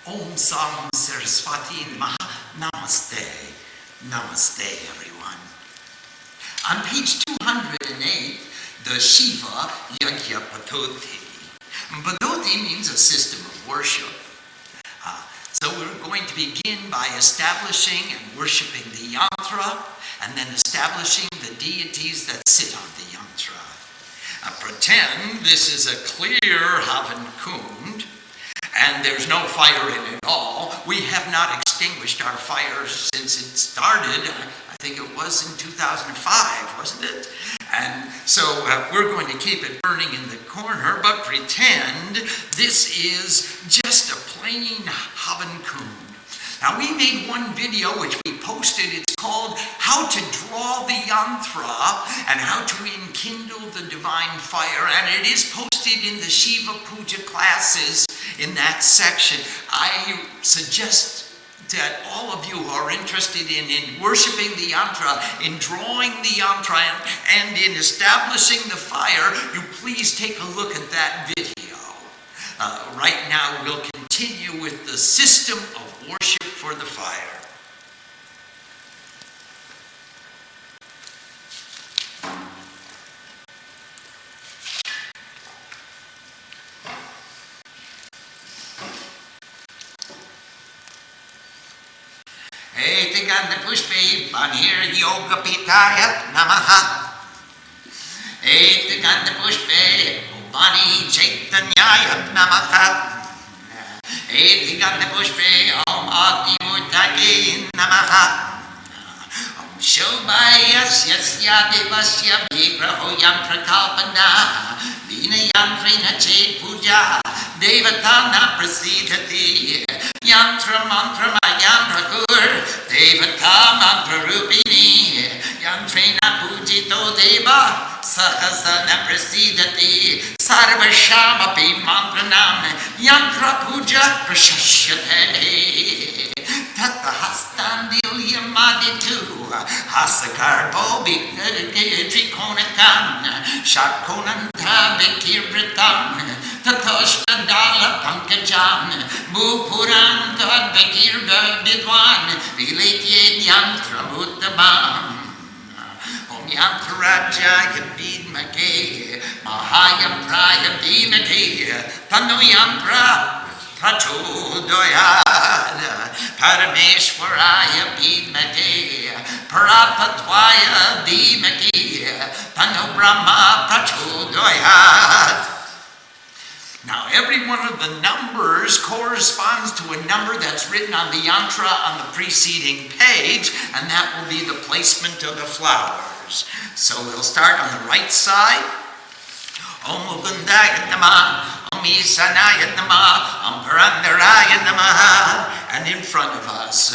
Om Sam Saraswati Namaha. Namaste. Namaste, everyone. On page 208, the Shiva Yajna Padoti. Padoti means a system of worship. So we're going to begin by establishing and worshiping the yantra, and then establishing the deities that sit on the yantra. Pretend this is a clear Havan Kund, and there's no fire in it at all. We have not extinguished our fire since it started. I think it was in 2005, wasn't it? And so we're going to keep it burning in the corner, but pretend this is just a plain Havan Kund. Now, we made one video which we posted. It's called How to Draw the Yantra and How to Enkindle the Divine Fire. And it is posted in the Shiva Puja classes in that section. I suggest that all of you who are interested in worshiping the yantra, in drawing the yantra, and in establishing the fire, you please take a look at that video. Right now, we'll continue with the system of worship for the fire. Etiganda Pushpe Banir Yoga Pitaya Namaha. Etiganda Pushpe Bani Chaitanyaya Namaha. Etiganda Pushpe Om Agni Murtaki Namaha. Om Shobhaya Yasya Devasya Vigraho Yantra Kalpana Vina Yantrina Chet Puja Devatana Prasidhati Yantra Mantra Yantra Kur Devata Mantra Rupini Yantrina Pujito Deva Sahasana Prasidhati Sarva Shamapi Mantranam Yantra Puja Prashashyate Tata Hastandil Yamaditu Hasakarbo Trikonakan Shakonanta Vikirbritam Tatoshtadala Pankajam Mupuranta Vikirba Vidwan Viletye Yantra Buttabam Om Yantrajaya Vidmake Mahayam Praya Dimake Tanu Yantra Prachodayad Parameshwaraya Vidmake Parapatwaya Dimake Tanu Brahma Prachodayad. Now, every one of the numbers corresponds to a number that's written on the yantra on the preceding page, and that will be the placement of the flowers. So we'll start on the right side. Om Mukundaya Namaha, Om Isanaya Namaha, Om Purandaraya Namaha, and in front of us,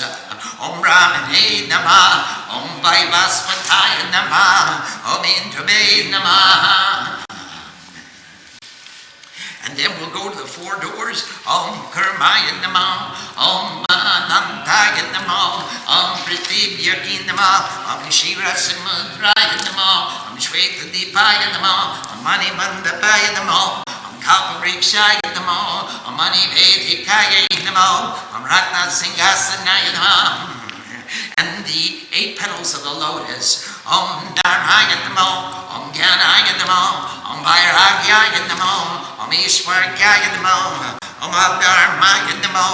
Om Ramane Namaha, Om Vaivasvataya Namaha, Om Indrabe Namaha. And then we'll go to the four doors. Om Karmaya Namo, Om Anantaya Namo, Om Prithivyaki Namo, Om Shira Samudraya Namo, Om Shweta Dipaya Namo, Om Mani Mandapaya Namo, Om Kalparikshaya Namo, Om Mani Vedikaya Namo, Om Ratna Singhasanaya Namo. And the 8 petals of the lotus. Om Dharmaya Namo, Om Gyanaya Namo, Om Vairagyaya Namo, Om Ishwargaya Namo, Om Dharmaya Namo,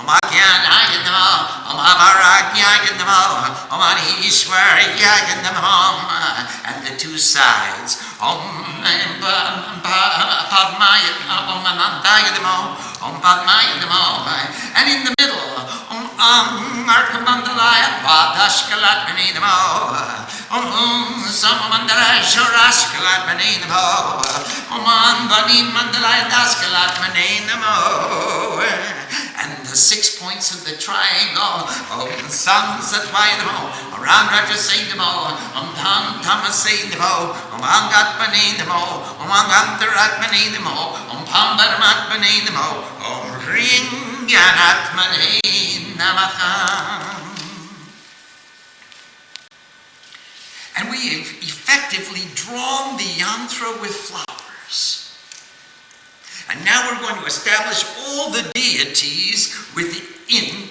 Om Agyanaya Namo, Om Amaragyaya Namo, Om Ishwargaya Namo. And the 2 sides. Om Padmaya, Om Anantaya Namo, Om Padmaya Namo. And in the middle, Om Arkamandalaya Vadashkalatmani Namo, Om Samamandalaya Shurashkalatmani Namo, Om Anvani Mandalaya Daskalatmani Namo. And the 6 points of the triangle, Om Samsatvaya Namo, Om Ramrajasay Namo, Om Tam Tamasay Namo, Om Angatmani Namo, Om Angantaratmani Namo, Om Pambaramatmani Namo, Om Ringanatmani Namaha. And we have effectively drawn the yantra with flowers. And now we're going to establish all the deities within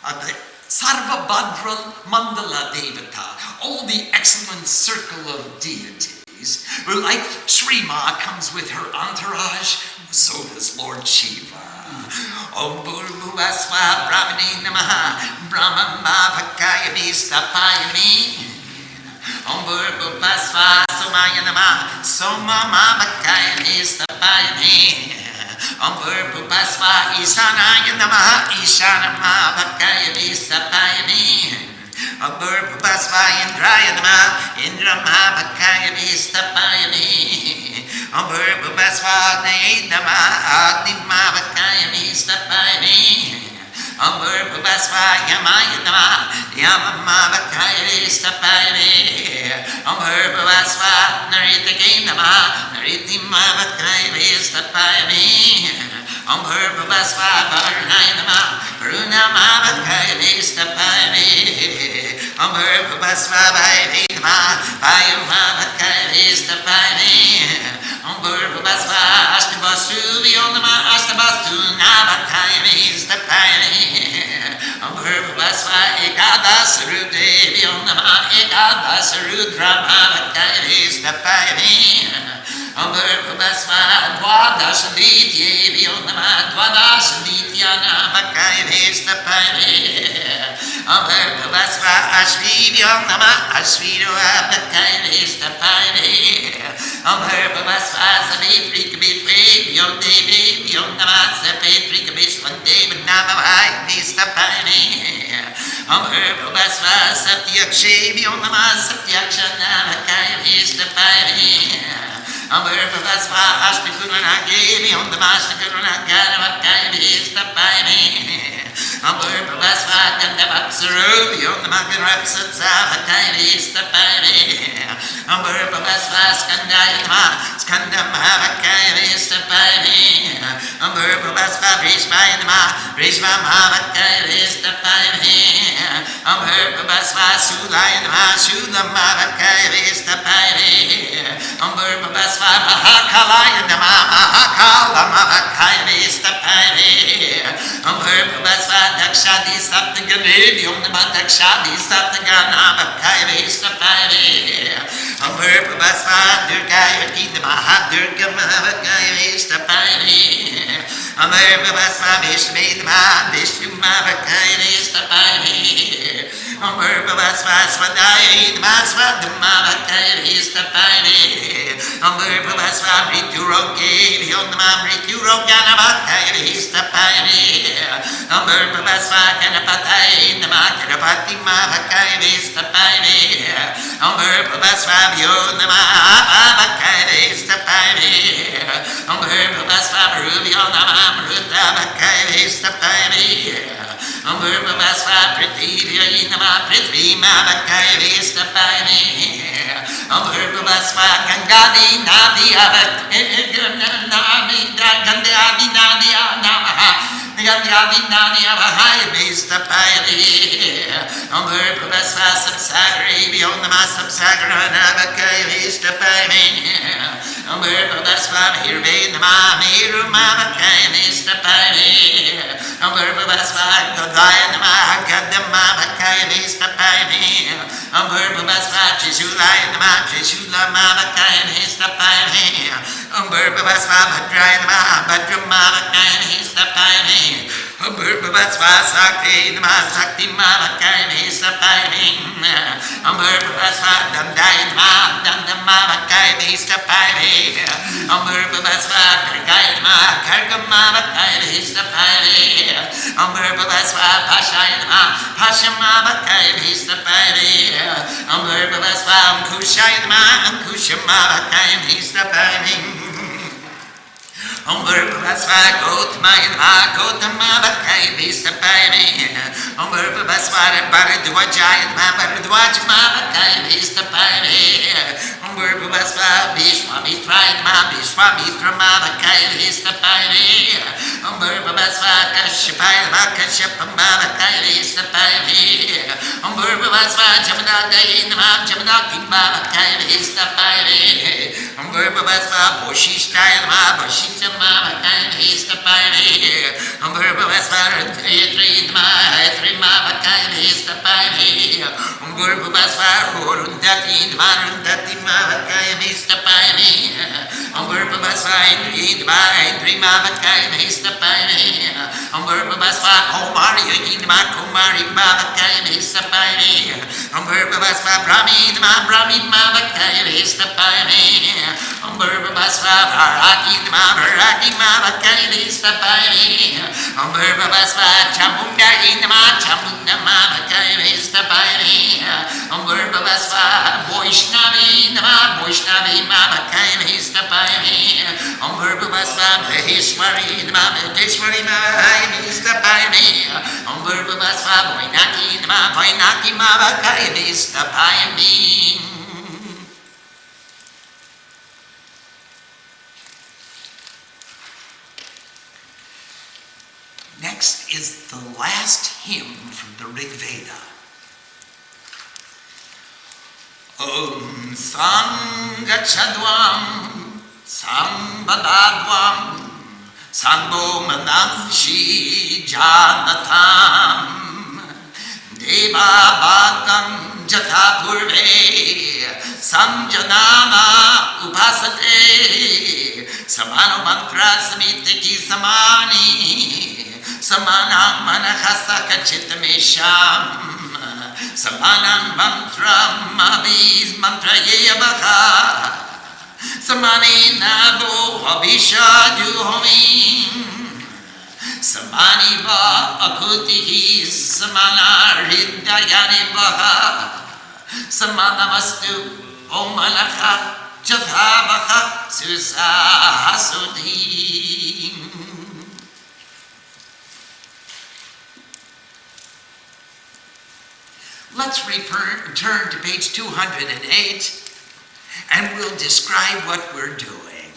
the Sarvabhadra Mandala Devata, all the excellent circle of deities, like Shrima comes with her entourage, so does Lord Shiva. Om Bhurvasva Brahmane Namaha Brahma Bhavakaya Vistapayami. Om Bhurvasva Somaya Namaha Soma Bhavakaya Vistapayami. Om Bhurvasva Isanaya Namaha Ishana Bhavakaya Vistapayami. Om Bhurvasva Indraya Namaha Indra Bhavakaya Vistapayami. Om Bhurvasva Agni Namaha Agni Bhavakaya Vistapayami. Om Bhurvasva Yamaya Namaha Yama Bhavakaya Vistapayami. Om Bhurvasva Naritake Namaha Nariti Bhavakaya Vistapayami. Om Bhurvasva Varunaya Namaha Varuna Bhavakaya Vistapayami. Om Bhurvasva Vayu Namaha Vayu Bhavakaya Vistapayami. Om Bhurvasva Ashtabasu Vyonama Ashtabasu Navakaya Vistapayami. Om Bhurvasva Ekadasaru Devi Vyonama Ekadasaru Dramavakaya Vistapayami. Om Bhurvasva Dwadashalidye Vyonama Dwadashalidya Navakaya Vistapayami. Om Bhurvasva Ashvi Vyonama Ashvido Avakaya Vistapayami. Om Bhurvasva Savitri Kabitri Vyom Devi Vyom Namah Savitri Kabishwan Devi Namavai Vistapayami. Om Bhurvasva Satyakshe Vyom Namah Satyaksha Namakaya Vistapayami. Om Bhurvasva Ashtakurunage Vyom Namah Ashtakurunagara Vakaya Vistapayami. Om Bhurvasva Gandhavapsaru Vyom Namah Gandhavapsatsa Vakaya Vistapayami. Om Bhurvasva Skandaya Namaha Skanda Mahavakaya Vistapayami. Om Bhurvasva Brishvaya Namaha Brishva Mahavakaya Vistapayami. Om Bhurvasva Sulaya Namaha Shula Mahavakaya Vistapayami. Om Bhurvasva Mahakalaya Namaha Mahakala Mahavakaya Vistapayami. Om Bhurvasva Dakshadi Saptagani Om Namah Dakshadi Saptagana Mahavakaya Vistapayami. Om Bhurvasva Durgayati Namaha Durga Mahavakaya Vistapayami. Om Bhurvasva Vishnu Namaha Vishnu Mahavakaya Vistapayami. Om Bhurvasva Swadaya Namaha Swadha Mahavakaya Vistapayami. Om Bhurvasva Mrituroge Vyom Namah Mrituroga Mahavakaya Vistapayami. Om Bhurvasva Ganapataya Namaha Ganapati Mahavakaya Vistapayami. Om Bhurvasva Vyom Namah Mahavakaya Vistapayami. Om Bhurvasva Marubhyo Namah Marudhavakaya Vistapayami. Om Bhurvasva Prithivya Namah Prithvi Mahavakaya Vistapayami. Om Bhurvasva Gangadi Nadi Avakaya Gandhadi Nadi Namaha Gandhadi Nadi Avahaya Vistapayami. Om Bhurvasva Samsagari Vyom Namah Samsagara Navakaya Vistapayami. Om Bhurvasva Hirve Namah Miru Mahavakaya Vistapayami. Om Bhurvasva Godaya Namah Gadam Mahavakaya Vistapayami. Om Bhurvasva Trishulaya Namah Trishula Mahavakaya Vistapayami. Om Bhurvasva Bhadraya Namah Bhadram Mahavakaya Vistapayami. Om Bhurvasva Sakti Namah Sakti Mahavakaya Vistapayami. Om Bhurvasva Dandaya Namah Dandam Mahavakaya Vistapayami. Om Bhurvasva Kargaya Namah Kargam Mahavakaya Vistapayami. Om Bhurvasva Pashaya Namah Pasham Mahavakaya Vistapayami. Om Bhurvasva Ankushaya Namah Ankusham Mahavakaya Vistapayami. Om Bhurvasva Gautamaya Namah Gautamavakaya Vistapayami. Om Bhurvasva Bharadwajaya Namah Bharadwajamavakaya Vistapayami. Om Bhurvasva Vishwamitraya Namah Vishwamitra Vistapayami. Om Bhurvasva Kashyapaya Namah Kashyapamavakaya Vistapayami. Om Bhurvasva Jamanadaya Namah Jamanadimavakaya Vistapayami. Om Bhurvasva Bhushishtaya Namah Bhushishtha Mahavakaya Vistapayami. Next is the last hymn from the Rig Veda. Om Sangachadvam Sambadadvam Sangbo Manamshi Janatam Deva Bhagam Jatapurve Samjanama Upasate Samano Mantra Samitiki Samani Samanam Manahasa Kachitamesham Samanam Mantram Abis Mantra Yevaha Samani Nabo Habisha Juhomim Samani Va Akutihi Samana Hridayani Baha Samanamastu Om Manaka Jathabaha Susahasudim. Let's return to page 208 and we'll describe what we're doing.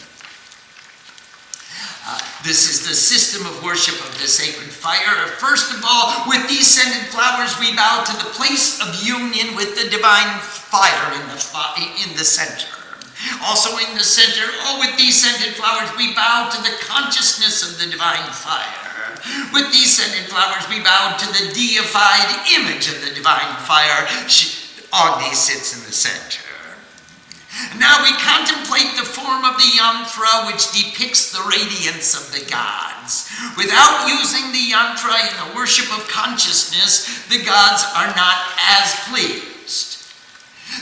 This is the system of worship of the sacred fire. First of all, with these scented flowers, we bow to the place of union with the divine fire in the center. Also in the center, with these scented flowers, we bow to the consciousness of the divine fire. With these scented flowers, we bow to the deified image of the divine fire. Agni sits in the center. Now we contemplate the form of the yantra, which depicts the radiance of the gods. Without using the yantra in the worship of consciousness, the gods are not as pleased.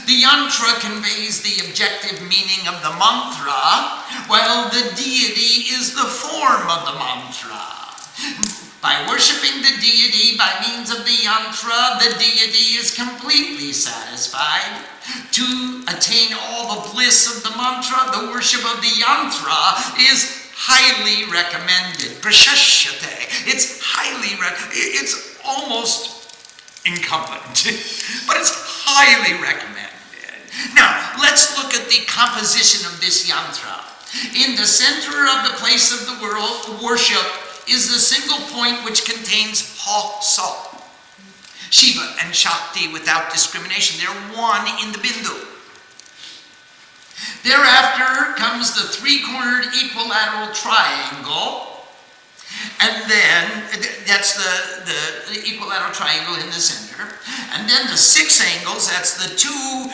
The yantra conveys the objective meaning of the mantra, while the deity is the form of the mantra. By worshipping the deity by means of the yantra, the deity is completely satisfied. To attain all the bliss of the mantra, the worship of the yantra is highly recommended. Prashashyate. It's it's almost incumbent, but it's highly recommended. Now, let's look at the composition of this yantra. In the center of the place of the worship is the single point which contains Ha Sa. Shiva and Shakti without discrimination. They're one in the bindu. Thereafter comes the three-cornered equilateral triangle. And then, that's the equilateral triangle in the center. And then the 6 angles, that's the two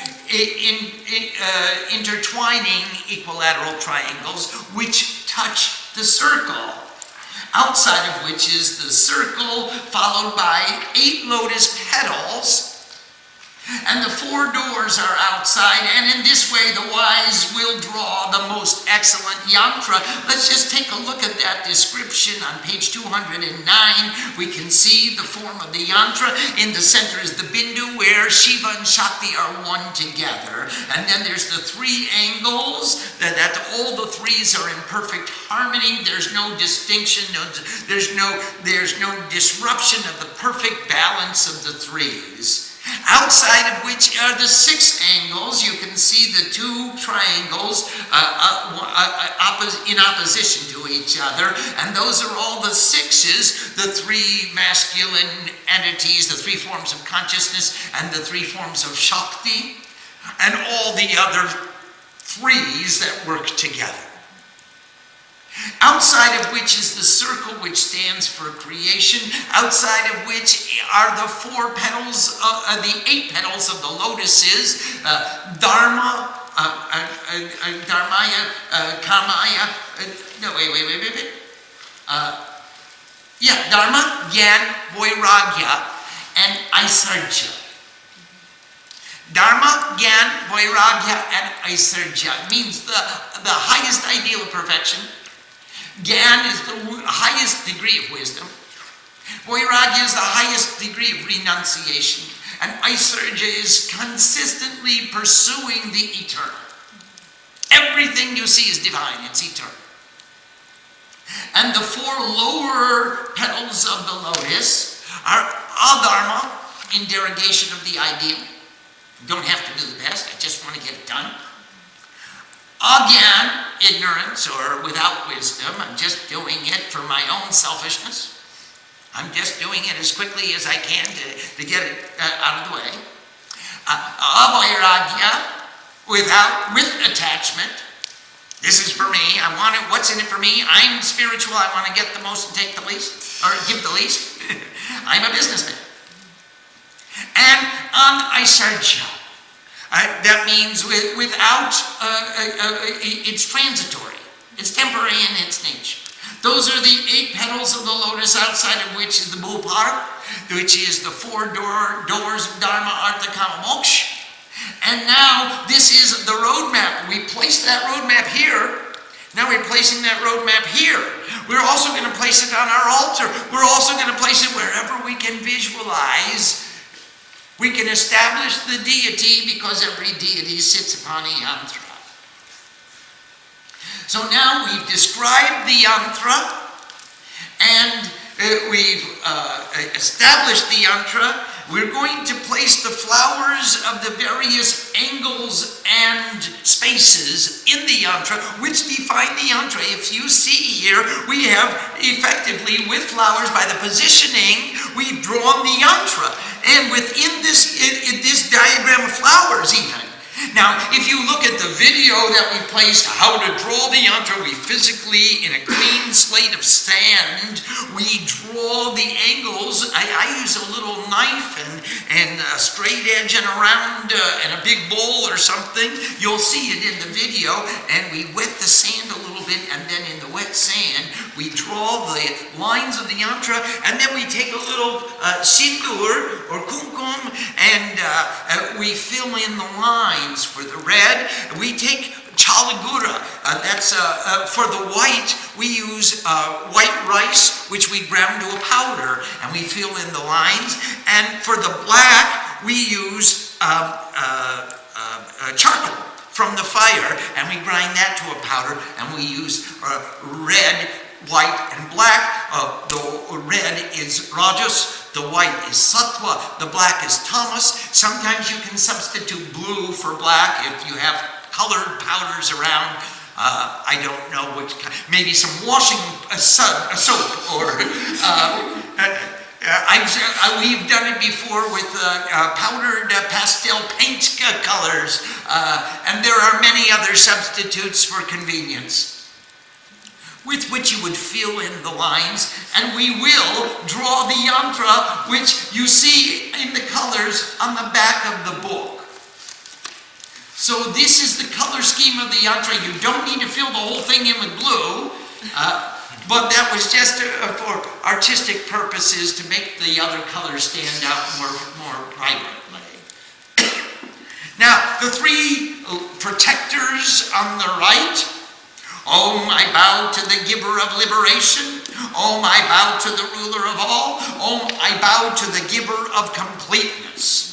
intertwining equilateral triangles which touch the circle. Outside of which is the circle followed by 8 lotus petals. And the 4 doors are outside, and in this way the wise will draw the most excellent yantra. Let's just take a look at that description on page 209. We can see the form of the yantra. In the center is the bindu, where Shiva and Shakti are one together. And then there's the 3 angles, that all the 3s are in perfect harmony. There's no distinction, there's no disruption of the perfect balance of the 3s. Outside of which are the 6 angles. You can see the 2 triangles in opposition to each other, and those are all the 6s, the 3 masculine entities, the 3 forms of consciousness, and the 3 forms of Shakti, and all the other 3s that work together. outside of which is the circle which stands for creation, outside of which are the 4 petals, the 8 petals of the lotuses, Dharma, Dharmaya, Kamaya, Dharma, Gyan, Vairagya, and Aisarja. Dharma, Gyan, Vairagya, and Aisarja means the highest ideal of perfection. Gyan is the highest degree of wisdom. Vairagya is the highest degree of renunciation. And Aisarja is consistently pursuing the eternal. Everything you see is divine, it's eternal. And the 4 lower petals of the lotus are adharma, in derogation of the ideal. Don't have to do the best, I just want to get it done. Agyan, ignorance or without wisdom. I'm just doing it for my own selfishness. I'm just doing it as quickly as I can to get it out of the way. Avairagya, with attachment. This is for me. I want it. What's in it for me? I'm spiritual. I want to get the most and take the least, or give the least. I'm a businessman. And Aisarja. That means without, it's transitory. It's temporary in its nature. Those are the 8 petals of the lotus, outside of which is the Bhupar, which is the 4 doors of Dharma, Artha, Kama, Moksha. And now this is the roadmap. We placed that roadmap here. Now we're placing that roadmap here. We're also going to place it on our altar. We're also going to place it wherever we can visualize. We can establish the deity, because every deity sits upon a yantra. So now we've described the yantra, and we've established the yantra. We're going to place the flowers of the various angles and spaces in the yantra, which define the yantra. If you see here, we have effectively, with flowers, by the positioning, we've drawn the yantra. And within this diagram of flowers even. Now, if you look at the video that we placed, how to draw the yantra, we physically, in a clean slate of sand, we draw the angles. I use a little knife and a straight edge and a round and a big bowl or something. You'll see it in the video. And we wet the sand a little bit, and then in the wet sand, we draw the lines of the yantra, and then we take a little sindur or kumkum, and we fill in the lines. For the red, we take chalagura. That's for the white, we use white rice, which we ground to a powder, and we fill in the lines. And for the black, we use charcoal from the fire, and we grind that to a powder, and we use red, white, and black. The red is rajas. The white is sattva, the black is tamas. Sometimes you can substitute blue for black if you have colored powders around. I don't know which kind, maybe some washing soap or we've done it before with powdered pastel paint colors, and there are many other substitutes for convenience, with which you would fill in the lines, and we will draw the yantra, which you see in the colors on the back of the book. So this is the color scheme of the yantra. You don't need to fill the whole thing in with blue, but that was just for artistic purposes, to make the other colors stand out more vibrantly. Now, the 3 protectors on the right. Om, I bow to the giver of liberation. Om, I bow to the ruler of all. Om, I bow to the giver of completeness.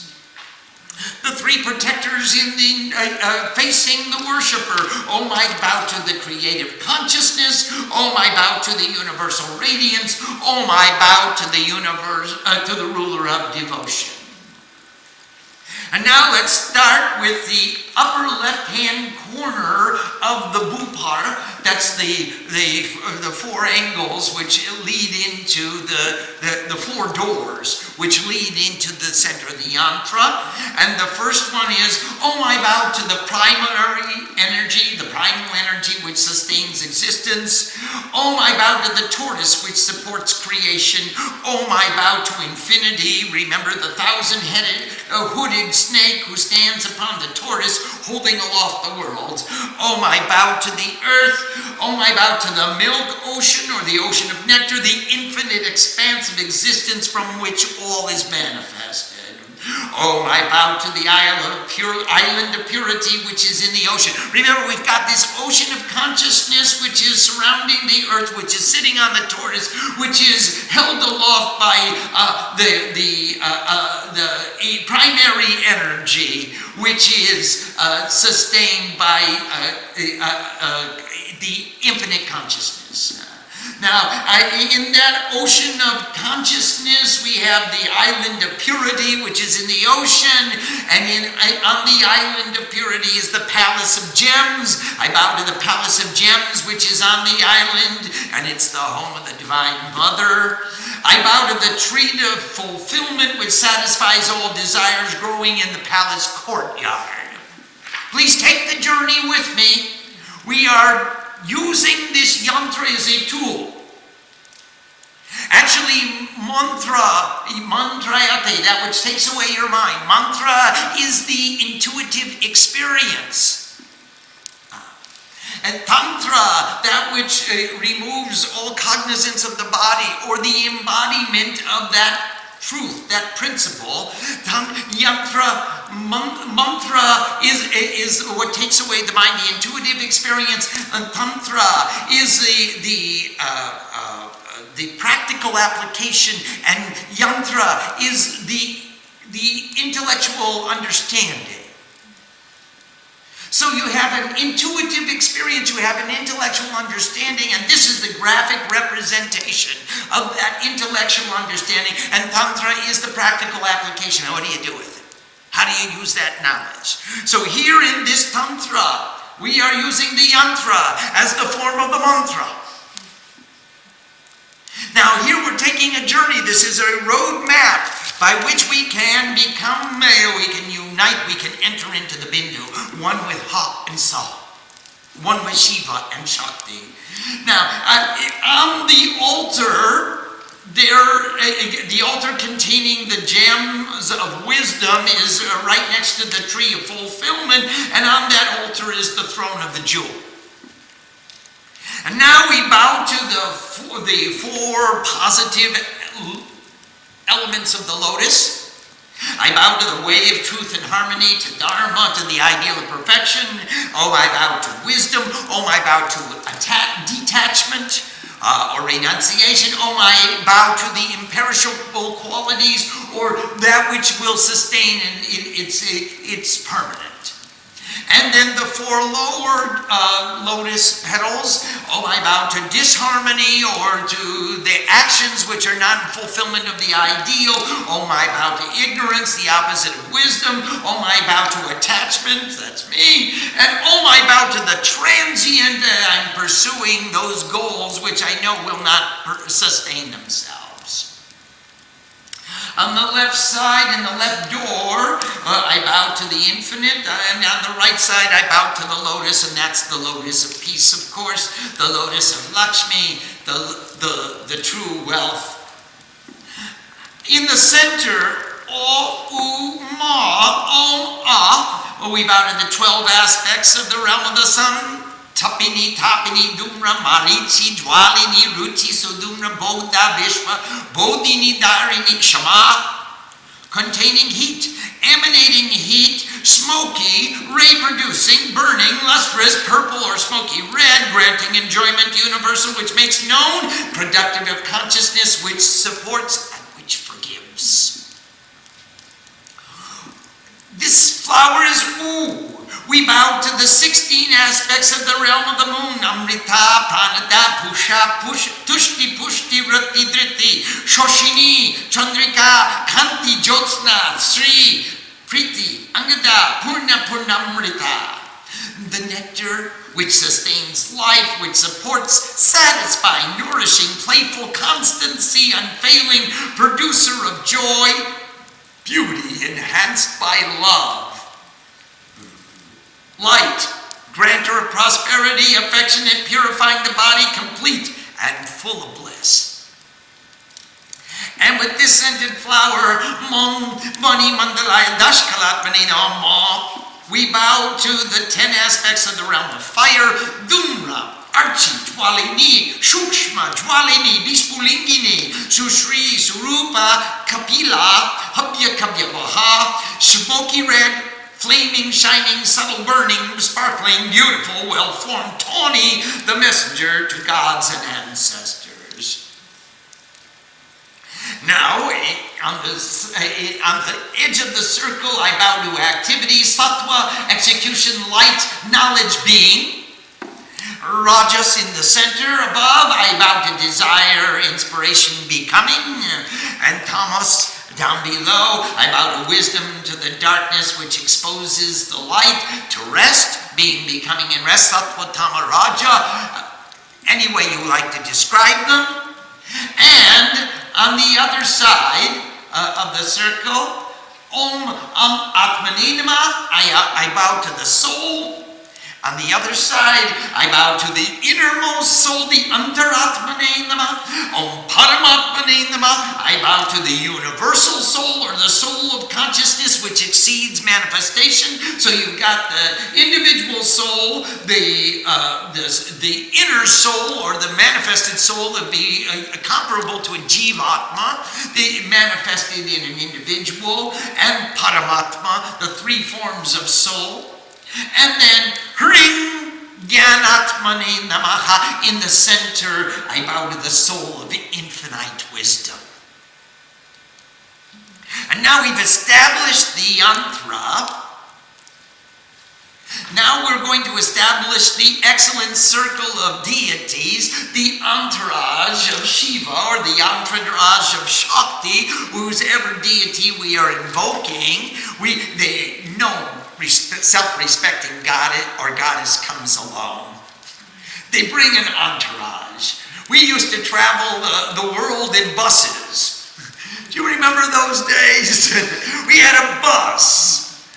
The 3 protectors in the facing the worshiper. Om, I bow to the creative consciousness. Om, I bow to the universal radiance. Om, I bow to the universe, to the ruler of devotion. And now let's start with the upper left-hand corner of the Bhupar. That's the 4 angles which lead into the the four doors which lead into the center of the yantra. And the first one is, Om I bow to the primary energy, the primal energy which sustains existence. Om I bow to the tortoise which supports creation. Om I bow to infinity. Remember the thousand-headed, hooded snake who stands upon the tortoise holding aloft the worlds. Om I bow to the earth. Om I bow to the milk ocean, or the ocean of nectar, the infinite expanse of existence from which all is manifested. Om I bow to the island of purity which is in the ocean. Remember, we've got this ocean of consciousness which is surrounding the earth, which is sitting on the tortoise, which is held aloft by the primary energy, which is sustained by the infinite consciousness. Now, in that ocean of consciousness, we have the island of purity, which is in the ocean, and on the island of purity is the palace of gems. I bow to the palace of gems, which is on the island, and it's the home of the Divine Mother. I bow to the tree of fulfillment, which satisfies all desires, growing in the palace courtyard. Please take the journey with me. We are using this yantra as a tool. Actually, mantrayate, that which takes away your mind. Mantra is the intuitive experience. And tantra, that which removes all cognizance of the body, or the embodiment of that truth, that principle. Mantra is what takes away the mind, the intuitive experience. And tantra is the practical application, and yantra is the intellectual understanding. So you have an intuitive experience, you have an intellectual understanding, and this is the graphic representation of that intellectual understanding, and tantra is the practical application. Now, what do you do with it? How do you use that knowledge? So here in this tantra, we are using the yantra as the form of the mantra. Now here we're taking a journey. This is a roadmap by which we can become, we can unite, we can enter into the Bindu, one with Ha and Sa, one with Shiva and Shakti. Now, on the altar, the altar containing the gems of wisdom is right next to the tree of fulfillment, and on that altar is the throne of the jewel. And now we bow to the four positive elements of the lotus. I bow to the way of truth and harmony, to Dharma, to the ideal of perfection. Oh, I bow to wisdom. Oh, I bow to detachment or renunciation. Oh, I bow to the imperishable qualities, or that which will sustain, and it's permanent. And then the four lower lotus petals, oh, I bow to disharmony, or to the actions which are not in fulfillment of the ideal. Oh, I bow to ignorance, the opposite of wisdom. Oh, I bow to attachment, that's me. And oh, I bow to the transient, I'm pursuing those goals which I know will not sustain themselves. On the left side, in the left door, I bow to the infinite, and on the right side I bow to the lotus, and that's the lotus of peace, of course, the lotus of Lakshmi, the true wealth. In the center, O, U, Ma, Om, Ah, we bow to the 12 aspects of the realm of the sun. Tapini, Tapini, Dumra, Marichi, Dwalini, Ruchi, Sudumra, Bodha, Vishwa, Bodhini, Dharini, Kshama, containing heat, emanating heat, smoky, ray-producing, burning, lustrous, purple or smoky red, granting enjoyment universal, which makes known, productive of consciousness, which supports and which forgives. This flower is ooh. We bow to the 16 aspects of the realm of the moon. Amrita, Pranada, Pusha, Tushti, Pushti, Rati, Driti, Shoshini, Chandrika, Kanti, Jyotsna, Sri, Priti, Angada, Purna, Purnamrita. the nectar which sustains life, which supports satisfying, nourishing, playful constancy, unfailing, producer of joy, beauty enhanced by love. Light, grantor of prosperity, affectionate, purifying the body, complete and full of bliss. And with this scented flower, Mani Mandalaya Dashkalat Manina Ma, we bow to the 10 aspects of the realm of fire: Dhumra, Archi, Jwalini, Shukshma, Jwalini, Bispulingini, Sushri, Surupa, Kapila, Habya Kabyavaha, smoky red, flaming, shining, subtle, burning, sparkling, beautiful, well-formed, tawny, the messenger to gods and ancestors. Now, on the edge of the circle, I bow to activity, sattva, execution, light, knowledge, being. Rajas in the center above, I bow to desire, inspiration, becoming. And tamas down below, I bow to wisdom, to the darkness which exposes the light, to rest, being, becoming, and rest, sattva, tama, raja, any way you like to describe them. And on the other side of the circle, Om Atmaninama, I bow to the soul. On the other side, I bow to the innermost soul, the Antaratmane Nama. Om Paramatmane Nama, I bow to the universal soul, or the soul of consciousness which exceeds manifestation. So you've got the individual soul, the inner soul, or the manifested soul that be comparable to a Jivatma, the manifested in an individual, and Paramatma, the three forms of soul. And then Hring Gyanatmane Namaha, in the center, I bow to the soul of infinite wisdom. And now we've established the yantra. Now we're going to establish the excellent circle of deities, the entourage of Shiva, or the entourage of Shakti, whose ever deity we are invoking. They know self-respecting god or goddess comes along. They bring an entourage. We used to travel the world in buses. Do you remember those days? We had a bus.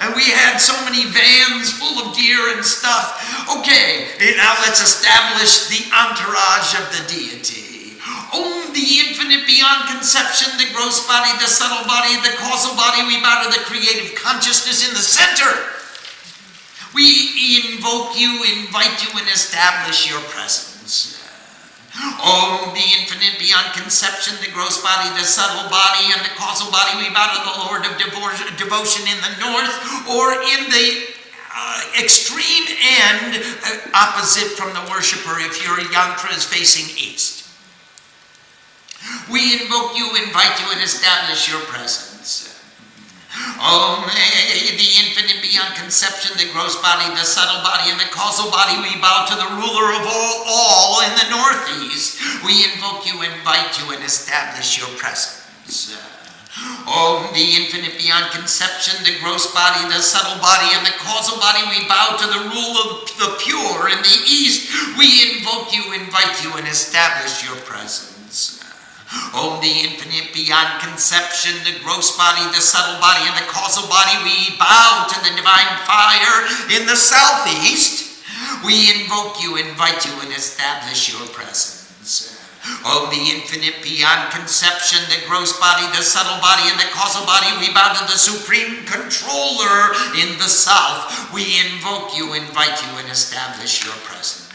And we had so many vans full of gear and stuff. Okay, now let's establish the entourage of the deity. Om, the infinite beyond conception, the gross body, the subtle body, the causal body, we bow to the creative consciousness in the center. We invoke you, invite you, and establish your presence. Om, the infinite beyond conception, the gross body, the subtle body, and the causal body, we bow to the Lord of devotion in the north, or in the extreme end, opposite from the worshiper, if your yantra is facing east. We invoke you, invite you, and establish your presence. Om, the infinite beyond conception, the gross body, the subtle body, and the causal body, we bow to the ruler of all in the northeast. We invoke you, invite you, and establish your presence. Om, the infinite beyond conception, the gross body, the subtle body, and the causal body, we bow to the rule of the pure in the east. We invoke you, invite you, and establish your presence. Om, the infinite beyond conception, the gross body, the subtle body, and the causal body, we bow to the divine fire in the southeast. We invoke you, invite you, and establish your presence. Om, the infinite beyond conception, the gross body, the subtle body, and the causal body, we bow to the supreme controller in the south. We invoke you, invite you, and establish your presence.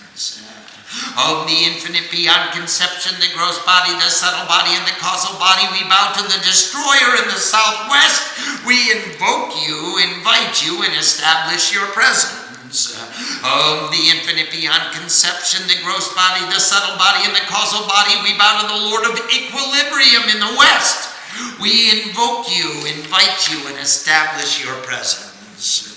Om, the infinite beyond conception, the gross body, the subtle body, and the causal body, we bow to the destroyer in the southwest. We invoke you, invite you, and establish your presence. Om, the infinite beyond conception, the gross body, the subtle body, and the causal body, we bow to the Lord of equilibrium in the west. We invoke you, invite you, and establish your presence.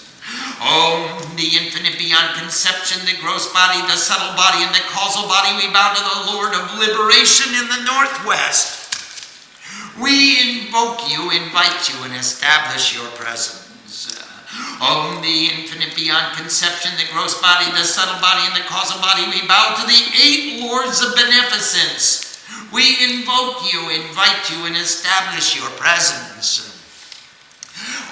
Om, the infinite beyond conception, the gross body, the subtle body, and the causal body, we bow to the Lord of liberation in the northwest. We invoke you, invite you, and establish your presence. Om the infinite beyond conception, the gross body, the subtle body, and the causal body, we bow to the 8 lords of beneficence. We invoke you, invite you, and establish your presence.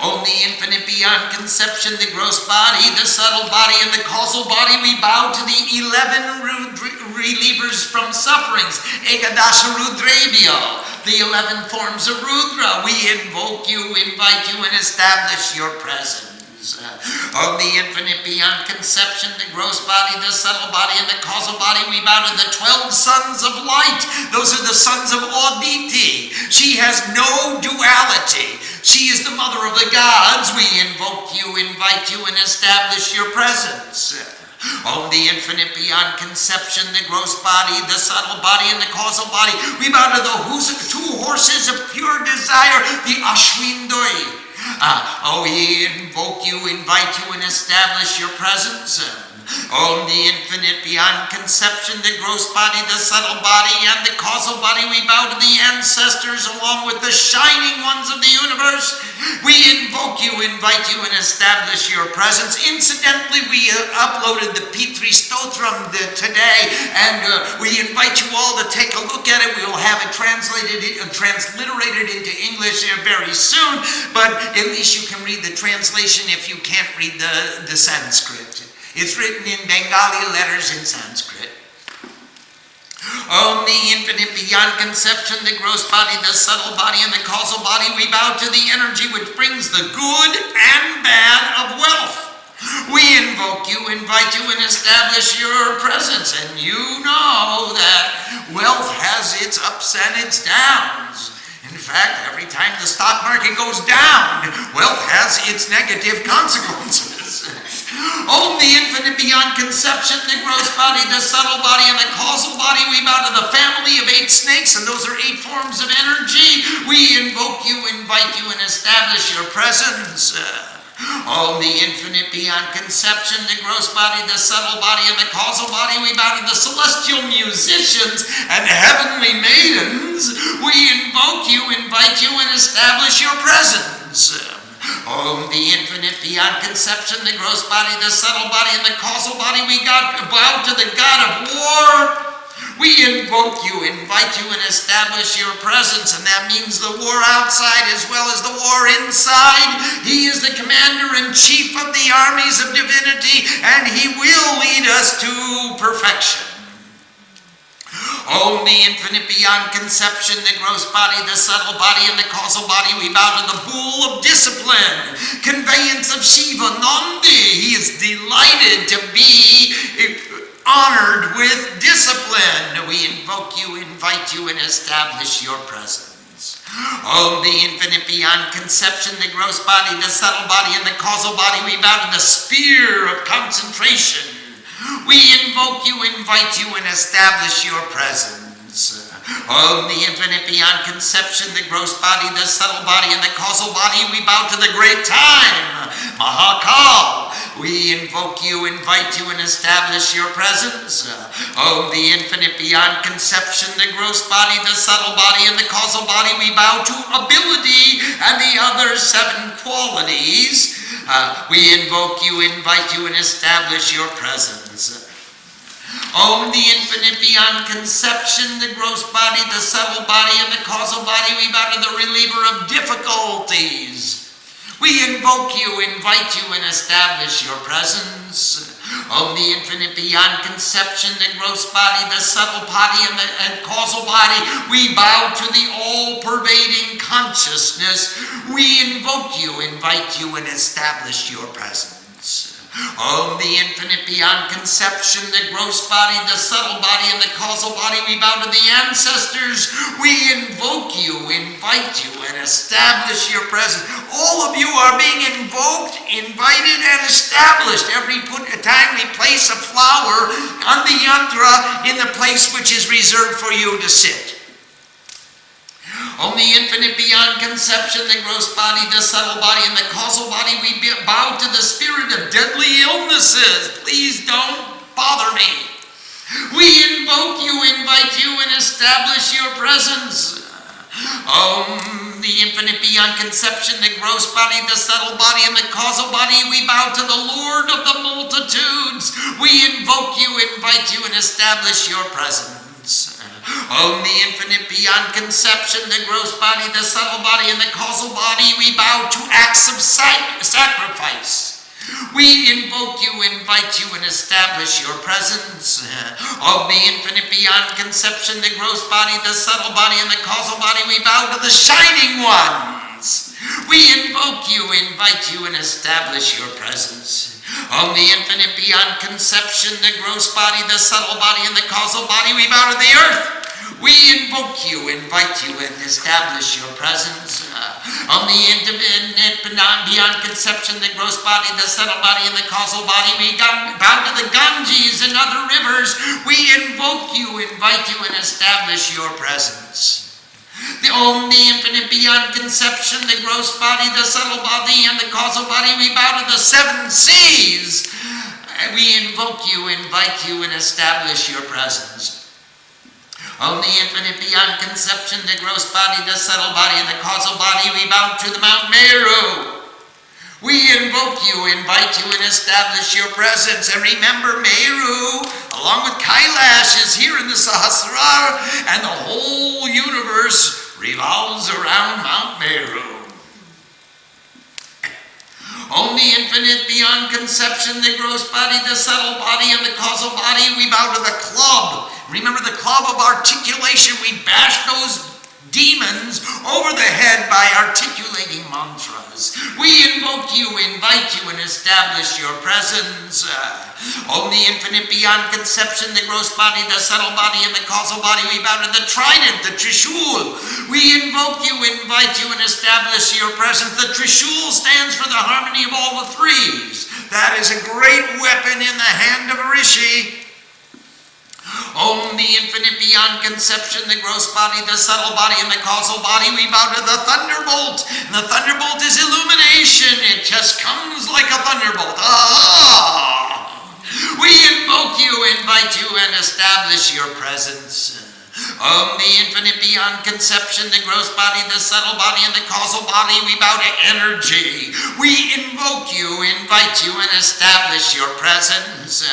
Om the infinite beyond conception, the gross body, the subtle body, and the causal body, we bow to the 11 relievers from sufferings, Ekadasha Rudrebhyo, the 11 forms of Rudra. We invoke you, invite you, and establish your presence. Om the infinite beyond conception, the gross body, the subtle body, and the causal body, we bow to the 12 sons of light. Those are the sons of Aditi. She has no duality. She is the mother of the gods. We invoke you, invite you, and establish your presence. Om the infinite beyond conception, the gross body, the subtle body, and the causal body, we bow to the 2 horses of pure desire, the Ashwindoi. We invoke you, invite you, and establish your presence. Om the infinite beyond conception, the gross body, the subtle body, and the causal body, we bow to the ancestors along with the shining ones of the universe. We invoke you, invite you, and establish your presence. Incidentally, we uploaded the P3 Stotram today, and we invite you all to take a look at it. We will have it transliterated into English very soon, but at least you can read the translation if you can't read the Sanskrit. It's written in Bengali letters in Sanskrit. Om the infinite beyond conception, the gross body, the subtle body, and the causal body, we bow to the energy which brings the good and bad of wealth. We invoke you, invite you, and establish your presence. And you know that wealth has its ups and its downs. In fact, every time the stock market goes down, wealth has its negative consequences. Om the infinite beyond conception, the gross body, the subtle body, and the causal body, we bow to the family of 8 snakes, and those are 8 forms of energy. We invoke you, invite you, and establish your presence. Om the infinite beyond conception, the gross body, the subtle body, and the causal body, we bow to the celestial musicians and heavenly maidens. We invoke you, invite you, and establish your presence. Om the infinite beyond conception, the gross body, the subtle body, and the causal body, we bow to the god of war. We invoke you, invite you, and establish your presence, and that means the war outside as well as the war inside. He is the commander-in-chief of the armies of divinity, and he will lead us to perfection. Om the infinite beyond conception, the gross body, the subtle body, and the causal body, we bow to the bull of discipline, conveyance of Shiva, Nandi. He is delighted to be honored with discipline. We invoke you, invite you, and establish your presence. Om the infinite beyond conception, the gross body, the subtle body, and the causal body, we bow to the spear of concentration. We invoke you, invite you, and establish your presence. Om the infinite beyond conception, the gross body, the subtle body, and the causal body, we bow to the great time, Mahakal. We invoke you, invite you, and establish your presence. Om the infinite beyond conception, the gross body, the subtle body, and the causal body, we bow to ability and the other 7 qualities. We invoke you, invite you, and establish your presence. Om the infinite beyond conception, the gross body, the subtle body, and the causal body, we bow to the reliever of difficulties. We invoke you, invite you, and establish your presence. Om the infinite beyond conception, the gross body, the subtle body, and causal body, we bow to the all-pervading consciousness. We invoke you, invite you, and establish your presence. Om the infinite beyond conception, the gross body, the subtle body, and the causal body, we bow to the ancestors. We invoke you, invite you, and establish your presence. All of you are being invoked, invited, and established every time we place a flower on the yantra in the place which is reserved for you to sit. Om the infinite beyond conception, the gross body, the subtle body, and the causal body, we bow to the spirit of deadly illnesses. Please don't bother me. We invoke you, invite you, and establish your presence. Om, the infinite beyond conception, the gross body, the subtle body, and the causal body, we bow to the Lord of the multitudes. We invoke you, invite you, and establish your presence. Om, the infinite beyond conception, the gross body, the subtle body, and the causal body, we bow to acts of sacrifice. We invoke you, invite you, and establish your presence. Of the infinite beyond conception, the gross body, the subtle body, and the causal body, we bow to the shining ones. We invoke you, invite you, and establish your presence. Of the infinite beyond conception, the gross body, the subtle body, and the causal body, we bow to the earth. We invoke you, invite you, and establish your presence. On the infinite beyond conception, the gross body, the subtle body, and the causal body, we bow to the Ganges and other rivers. We invoke you, invite you, and establish your presence. The Om, the infinite beyond conception, the gross body, the subtle body, and the causal body, we bow to the seven seas. We invoke you, invite you, and establish your presence. Om, the infinite beyond conception, the gross body, the subtle body, and the causal body, we bow to the Mount Meru. We invoke you, invite you, and establish your presence. And remember, Meru, along with Kailash, is here in the Sahasrara, and the whole universe revolves around Mount Meru. Om, the infinite beyond conception, the gross body, the subtle body, and the causal body, we bow to the club. Remember the club of articulation. We bash those demons over the head by articulating mantras. We invoke you, invite you, and establish your presence. Om, the infinite beyond conception, the gross body, the subtle body, and the causal body, we bow to the trident, the Trishul. We invoke you, invite you, and establish your presence. The Trishul stands for the harmony of all the threes. That is a great weapon in the hand of a rishi. Om, the infinite beyond conception, the gross body, the subtle body, and the causal body, we bow to the thunderbolt. And the thunderbolt is illumination. It just comes like a thunderbolt. We invoke you, invite you, and establish your presence. Om, the infinite beyond conception, the gross body, the subtle body, and the causal body, we bow to energy. We invoke you, invite you, and establish your presence.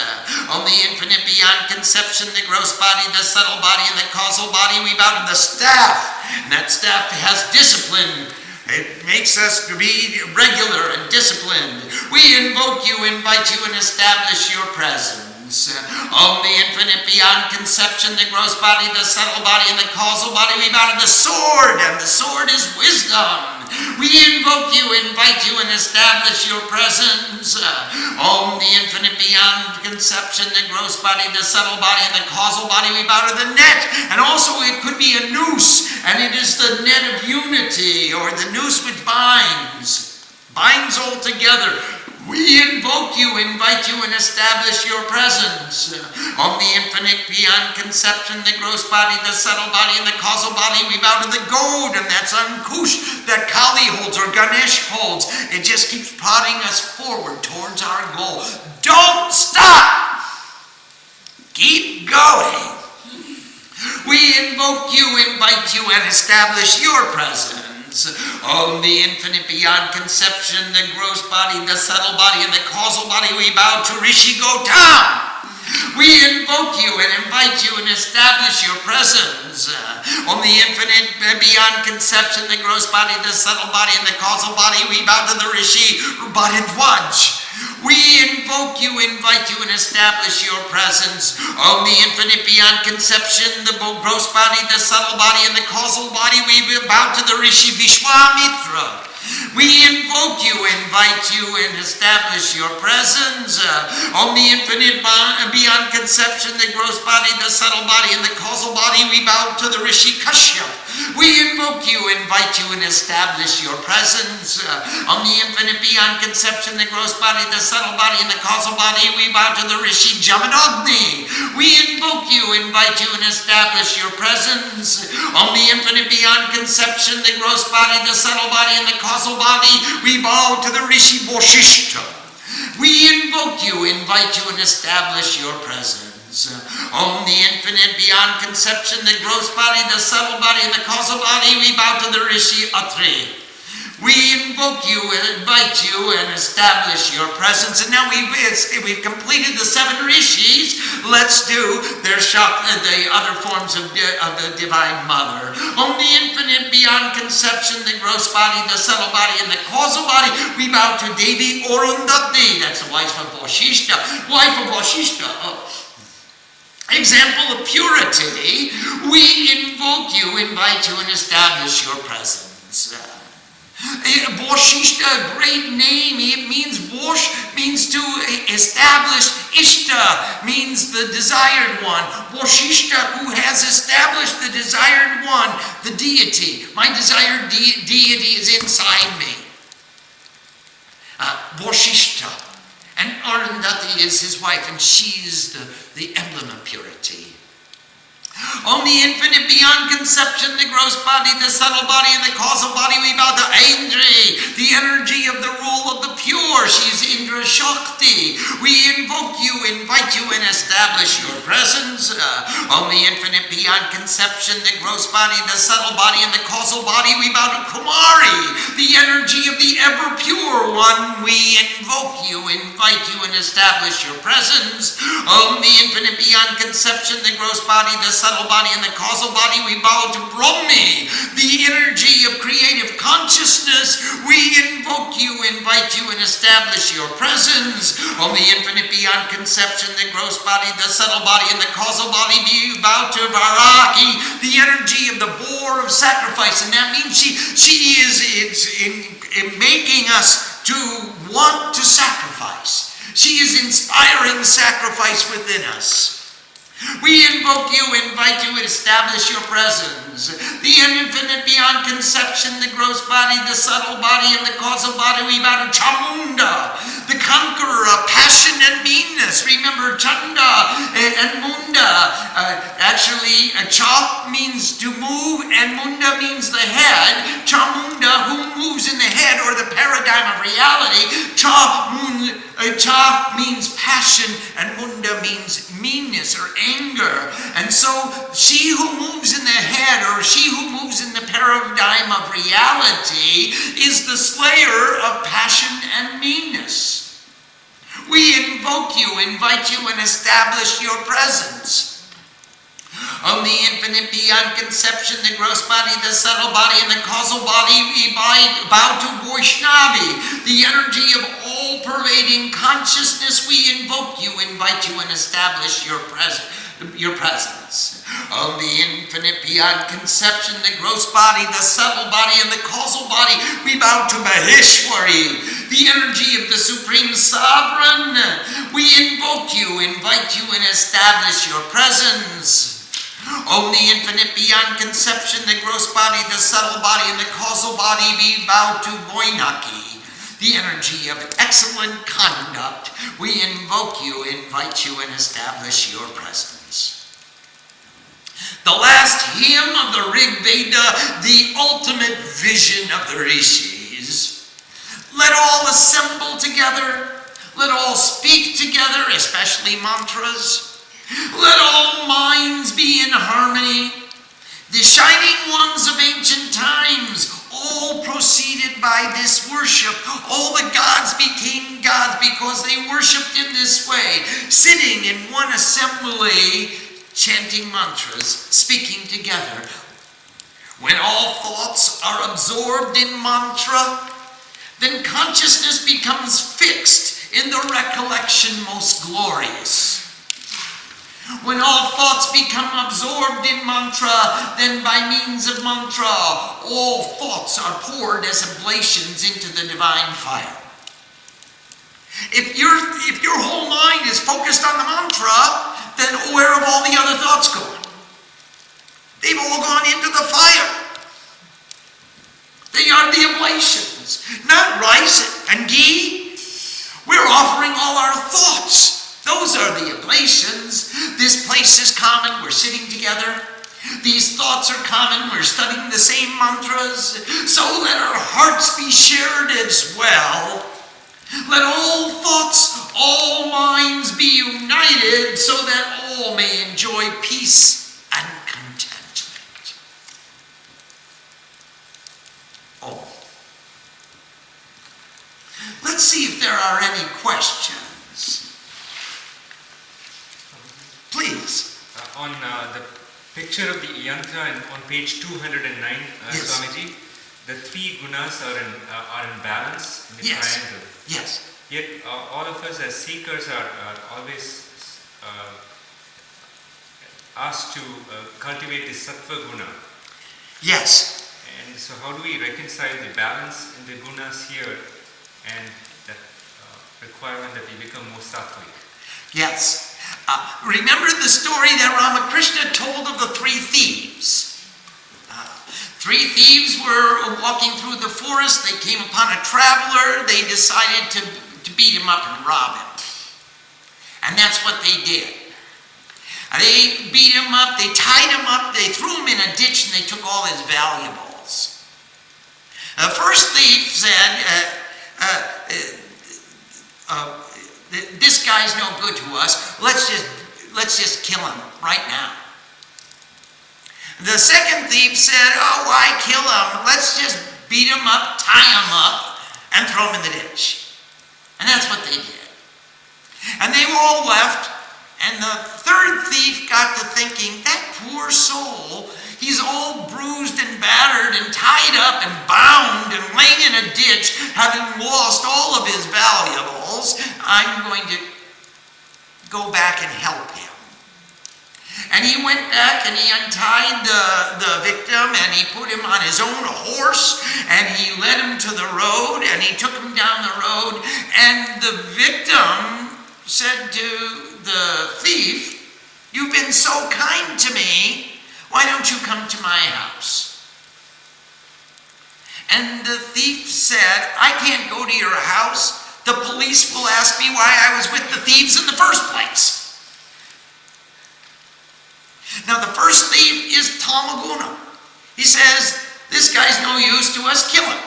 Om, the infinite beyond conception, the gross body, the subtle body, and the causal body, we bow to the staff. And that staff has discipline. It makes us be regular and disciplined. We invoke you, invite you, and establish your presence. Om, the infinite beyond conception, the gross body, the subtle body, and the causal body, we bow to the sword, and the sword is wisdom. We invoke you, invite you, and establish your presence. Om, the infinite beyond conception, the gross body, the subtle body, and the causal body, we bow to the net. And also it could be a noose, and it is the net of unity, or the noose which binds all together. We invoke you, invite you, and establish your presence. On the infinite beyond conception, the gross body, the subtle body, and the causal body, we bow to the goad, and that's Ankush that Kali holds or Ganesh holds. It just keeps prodding us forward towards our goal. Don't stop! Keep going. We invoke you, invite you, and establish your presence. Om, the infinite beyond conception, the gross body, the subtle body, and the causal body, we bow to Rishi Gautam. We invoke you and invite you and establish your presence. Om, the infinite beyond conception, the gross body, the subtle body, and the causal body, we bow to the Rishi Bharadwaj. We invoke you, invite you, and establish your presence. Om, the infinite beyond conception, the gross body, the subtle body, and the causal body, we bow to the Rishi Vishwamitra. We invoke you, invite you, and establish your presence. Om, the infinite beyond conception, the gross body, the subtle body, and the causal body, we bow to the Rishi Kashyap. We invoke you, invite you, and establish your presence. Om, the infinite beyond conception, the gross body, the subtle body, and the causal body, we bow to the Rishi Jamadagni. We invoke you, invite you, and establish your presence. Om, the infinite beyond conception, the gross body, the subtle body, and the causal body, we bow to the Rishi Boshishta. We invoke you, invite you, and establish your presence. Om, the infinite beyond conception, the gross body, the subtle body, and the causal body, we bow to the Rishi Atri. We invoke you and invite you and establish your presence. And now we've completed the 7 rishis. Let's do their the other forms of the Divine Mother. On the infinite beyond conception, the gross body, the subtle body, and the causal body, we bow to Devi Arundhati. That's the wife of Vashishta. Example of purity. We invoke you, invite you, and establish your presence. Vashishta, a great name. It means Vash means to establish. Ishta means the desired one. Vashishta, who has established the desired one, the deity. My desired deity is inside me. Vashishta. And Arundhati is his wife, and she is the emblem of purity. On the infinite beyond conception, the gross body, the subtle body, and the causal body, we bow to Indri, the energy of the rule of the pure. She is Indra Shakti. We invoke you, invite you, and establish your presence. On the infinite beyond conception, the gross body, the subtle body, and the causal body, we bow to Kumari, the energy of the ever pure one. We invoke you, invite you, and establish your presence. On the infinite beyond conception, the gross body, the subtle body, and the causal body, we bow to Brahmi, the energy of creative consciousness. We invoke you, invite you, and establish your presence. On the infinite beyond conception, the gross body, the subtle body, and the causal body, we bow to Varaki, the energy of the boar of sacrifice. And that means she is in making us to want to sacrifice. She is inspiring sacrifice within us. We invoke you, invite you, and establish your presence. The infinite beyond conception, the gross body, the subtle body, and the causal body, we bow to Chamunda, the conqueror of passion and meanness. Remember, Chanda and Munda. Actually, Cha means to move, and Munda means the head. Chamunda, who moves in the head, or the paradigm of reality. Cha means passion, and Munda means meanness or anger. And so she who moves in the head, or she who moves in the paradigm of reality, is the slayer of passion and meanness. We invoke you, invite you, and establish your presence. On the infinite beyond conception, the gross body, the subtle body, and the causal body, we bow to Vaishnavi, the energy of all-pervading consciousness. We invoke you, invite you, and establish your presence. On the infinite beyond conception, the gross body, the subtle body, and the causal body, we bow to Maheshwari, the energy of the Supreme Sovereign. We invoke you, invite you, and establish your presence. On the infinite beyond conception, the gross body, the subtle body, and the causal body, we bow to Boinaki, the energy of excellent conduct. We invoke you, invite you, and establish your presence. The last hymn of the Rig Veda, the ultimate vision of the Rishis. Let all assemble together. Let all speak together, especially mantras. Let all minds be in harmony. The shining ones of ancient times all proceeded by this worship. All the gods became gods because they worshipped in this way, sitting in one assembly, chanting mantras, speaking together. When all thoughts are absorbed in mantra, then consciousness becomes fixed in the recollection most glorious. When all thoughts become absorbed in mantra, then by means of mantra, all thoughts are poured as oblations into the divine fire. If your whole mind is focused on the mantra, then where have all the other thoughts gone? They've all gone into the fire. They are the oblations, not rice and ghee. We're offering all our thoughts. Those are the oblations. This place is common. We're sitting together. These thoughts are common. We're studying the same mantras. So let our hearts be shared as well. Let all thoughts, all minds be united so that all may enjoy peace and contentment. Oh. Let's see if there are any questions. Please. On the picture of the yantra on page 209, Yes. Swamiji, the three gunas are in balance in the Yes. triangle. Yes. Yet all of us as seekers are always asked to cultivate the sattva guna. Yes. And so how do we reconcile the balance in the gunas here and that requirement that we become more sattvic? Yes. Remember the story that Ramakrishna told of the three thieves? Three thieves were walking through the forest. They came upon a traveler. They decided to beat him up and rob him. And that's what they did. They beat him up, they tied him up, they threw him in a ditch, and they took all his valuables. The first thief said, this guy's no good to us. Let's just kill him right now. The second thief said, oh, why kill him? Let's just beat him up, tie him up, and throw him in the ditch. And that's what they did. And they all left, and the third thief got to thinking, that poor soul, he's all bruised and battered and tied up and bound and laying in a ditch, having lost all of his valuables. I'm going to go back and help him. And he went back and he untied the victim and he put him on his own horse and he led him to the road and he took him down the road, and the victim said to the thief, you've been so kind to me, why don't you come to my house? And the thief said, I can't go to your house. The police will ask me why I was with the thieves in the first place. Now the first thief is Tamaguna. He says, this guy's no use to us, kill him.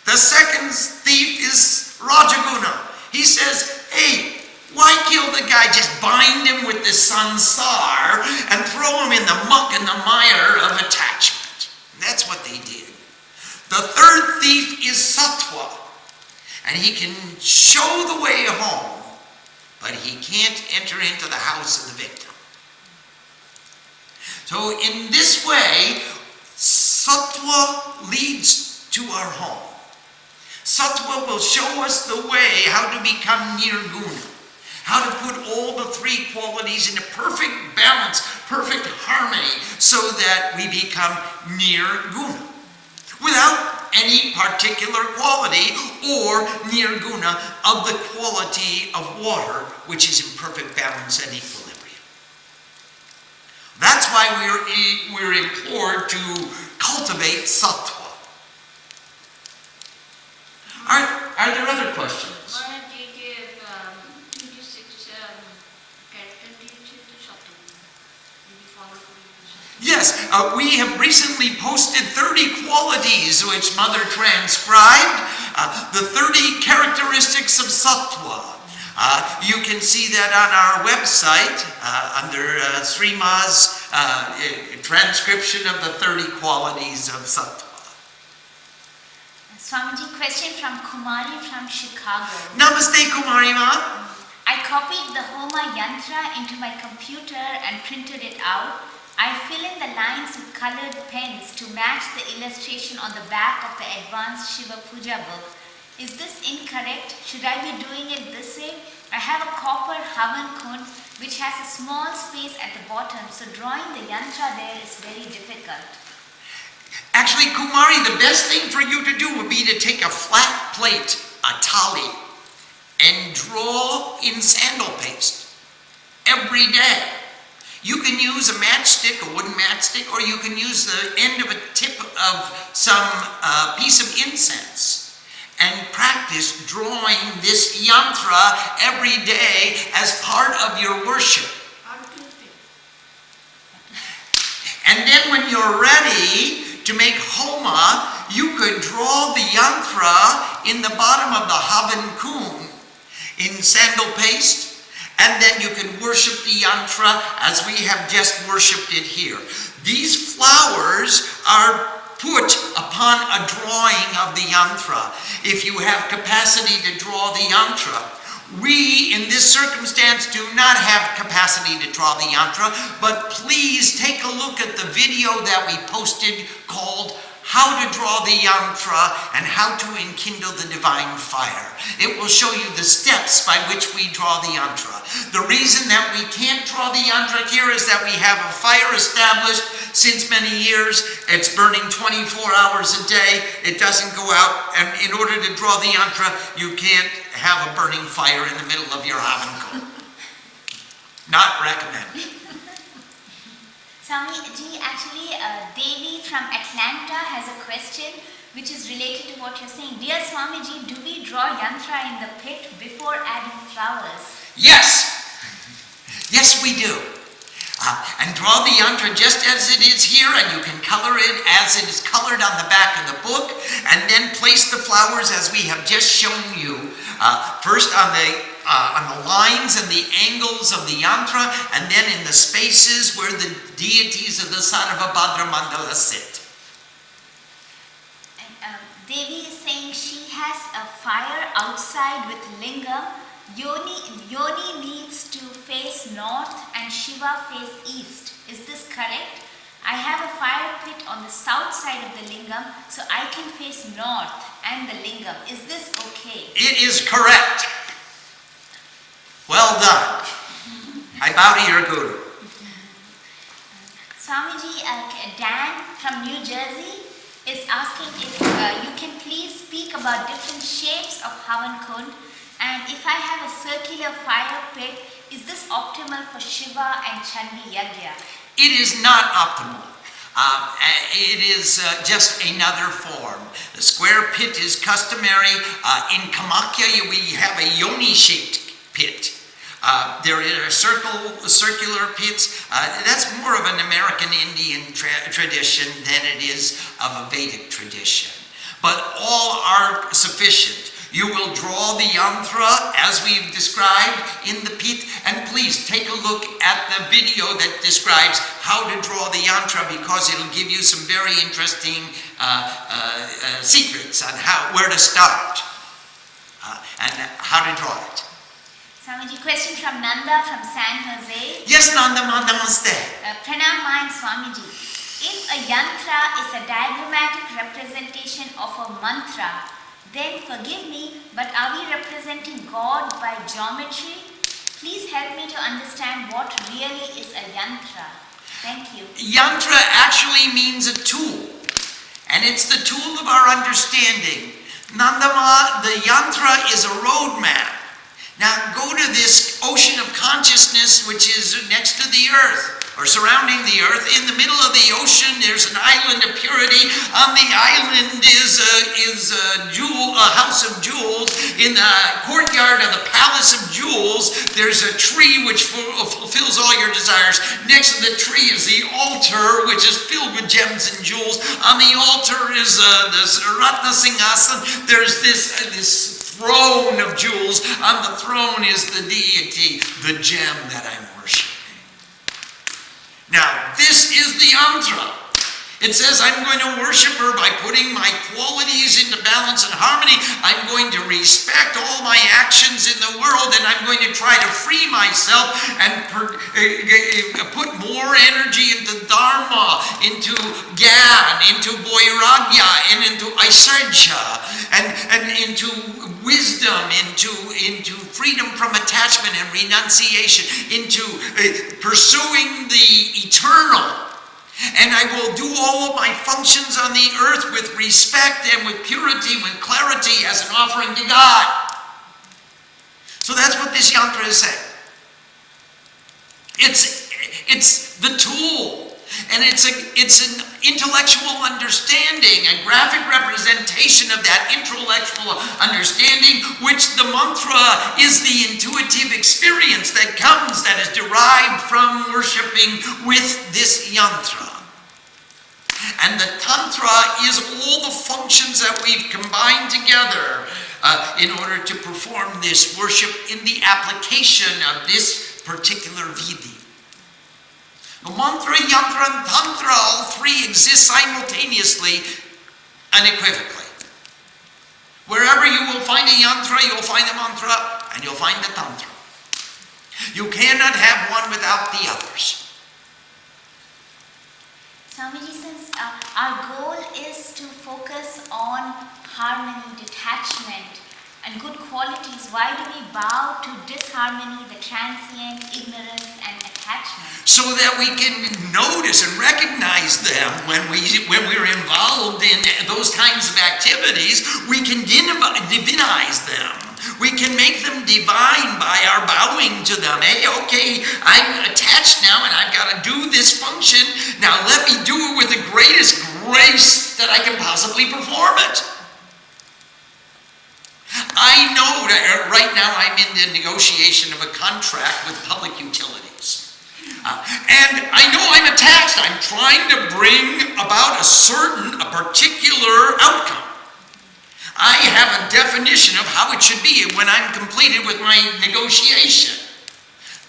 The second thief is Rajaguna. He says, hey, why kill the guy? Just bind him with the sansar and throw him in the muck and the mire of attachment. And that's what they did. The third thief is Sattva. And he can show the way home, but he can't enter into the house of the victim. So in this way, Sattva leads to our home. Sattva will show us the way how to become nirguna, how to put all the three qualities in a perfect balance, perfect harmony, so that we become nirguna, without any particular quality or nirguna of the quality of water, which is in perfect balance and equilibrium. That's why we're implored to cultivate sattva. Are there other questions? Yes, we have recently posted 30 qualities which Mother transcribed, the 30 characteristics of sattva. You can see that on our website under Srima's transcription of the 30 qualities of sattva. Swamiji, question from Kumari from Chicago. Namaste, Kumari Ma. I copied the Homa Yantra into my computer and printed it out. I fill in the lines with colored pens to match the illustration on the back of the advanced Shiva Puja book. Is this incorrect? Should I be doing it this way? I have a copper Havan Kund which has a small space at the bottom, so drawing the yantra there is very difficult. Actually, Kumari, the best thing for you to do would be to take a flat plate, a thali, and draw in sandal paste every day. You can use a matchstick, a wooden matchstick, or you can use the end of a tip of some piece of incense and practice drawing this yantra every day as part of your worship. And then when you're ready to make homa, you could draw the yantra in the bottom of the Havan Kun in sandal paste, and then you can worship the yantra as we have just worshipped it here. These flowers are put upon a drawing of the yantra. If you have capacity to draw the yantra, we, in this circumstance, do not have capacity to draw the yantra, but please take a look at the video that we posted called How to Draw the Yantra and How to Enkindle the Divine Fire. It will show you the steps by which we draw the yantra. The reason that we can't draw the yantra here is that we have a fire established since many years. It's burning 24 hours a day. It doesn't go out, and in order to draw the yantra, you can't have a burning fire in the middle of your havanko. Not recommended. Swamiji, actually, Devi from Atlanta has a question which is related to what you're saying. Dear Swamiji, do we draw yantra in the pit before adding flowers? Yes! Yes, we do. And draw the yantra just as it is here, and you can color it as it is colored on the back of the book, and then place the flowers as we have just shown you, first on the lines and the angles of the yantra, and then in the spaces where the deities of the Sarvabhadra Mandala sit. And, Devi is saying she has a fire outside with lingam. Yoni needs to face north and Shiva face east. Is this correct? I have a fire pit on the south side of the lingam, so I can face north and the lingam. Is this okay? It is correct. Well done. I bow to your guru. Swamiji, Dan from New Jersey is asking if you can please speak about different shapes of Havan Kund, and if I have a circular fire pit, is this optimal for Shiva and Chandi Yajna? It is not optimal. It is just another form. The square pit is customary. In Kamakya, we have a yoni-shaped pit. There are circular pits. That's more of an American Indian tradition than it is of a Vedic tradition. But all are sufficient. You will draw the yantra as we've described in the pit, and please take a look at the video that describes how to draw the yantra, because it'll give you some very interesting secrets on where to start and how to draw it. Swamiji, question from Nanda from San Jose. Yes, Nanda, namaste. Pranam Mind Swamiji. If a yantra is a diagrammatic representation of a mantra, then forgive me, but are we representing God by geometry? Please help me to understand what really is a yantra. Thank you. Yantra actually means a tool, and it's the tool of our understanding. Nandama, the yantra is a roadmap. Now go to this ocean of consciousness which is next to the earth, or surrounding the earth. In the middle of the ocean there's an island of purity. On the island is a house of jewels. In the courtyard of the palace of jewels there's a tree which fulfills all your desires. Next to the tree is the altar which is filled with gems and jewels. On the altar is this Ratna Singhasan. There's this throne of jewels. On the throne is the deity, the gem that I'm worshiping. Now, this is the yantra. It says I'm going to worship her by putting my qualities into balance and harmony. I'm going to respect all my actions in the world, and I'm going to try to free myself and put more energy into Dharma, into Gyan, into Vairagya, and into Aisarja, and into wisdom, into freedom from attachment and renunciation, into pursuing the eternal. And I will do all of my functions on the earth with respect and with purity, with clarity, as an offering to God. So that's what this yantra is saying. It's the tool, and it's an intellectual understanding, a graphic representation of that intellectual understanding, which the mantra is the intuitive experience that comes, that is derived from worshiping with this yantra. And the tantra is all the functions that we've combined together. in order to perform this worship in the application of this particular vidhi. The mantra, yantra, and tantra, all three exist simultaneously, unequivocally. Wherever you will find a yantra, you'll find a mantra, and you'll find a tantra. You cannot have one without the others. Swamiji, since our goal is to focus on harmony, detachment, and good qualities, why do we bow to disharmony, the transient, ignorance, and attachment? So that we can notice and recognize them when we're involved in those kinds of activities. We can divinize them. We can make them divine by our bowing to them. Hey, okay, I'm attached now and I've got to do this function. Now let me do it with the greatest grace that I can possibly perform it. I know that right now I'm in the negotiation of a contract with public utilities. And I know I'm attached. I'm trying to bring about a particular outcome. I have a definition of how it should be when I'm completed with my negotiation.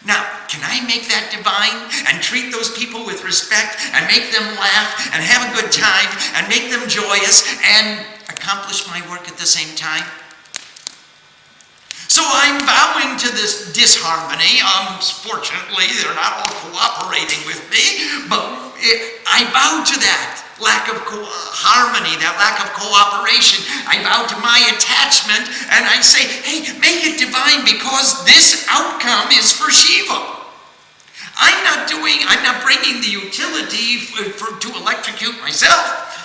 Now, can I make that divine and treat those people with respect and make them laugh and have a good time and make them joyous and accomplish my work at the same time? So I'm bowing to this disharmony. Fortunately, they're not all cooperating with me, but I bow to that lack of harmony, that lack of cooperation. I bow to my attachment and I say, hey, make it divine because this outcome is for Shiva. I'm not bringing the utility to electrocute myself.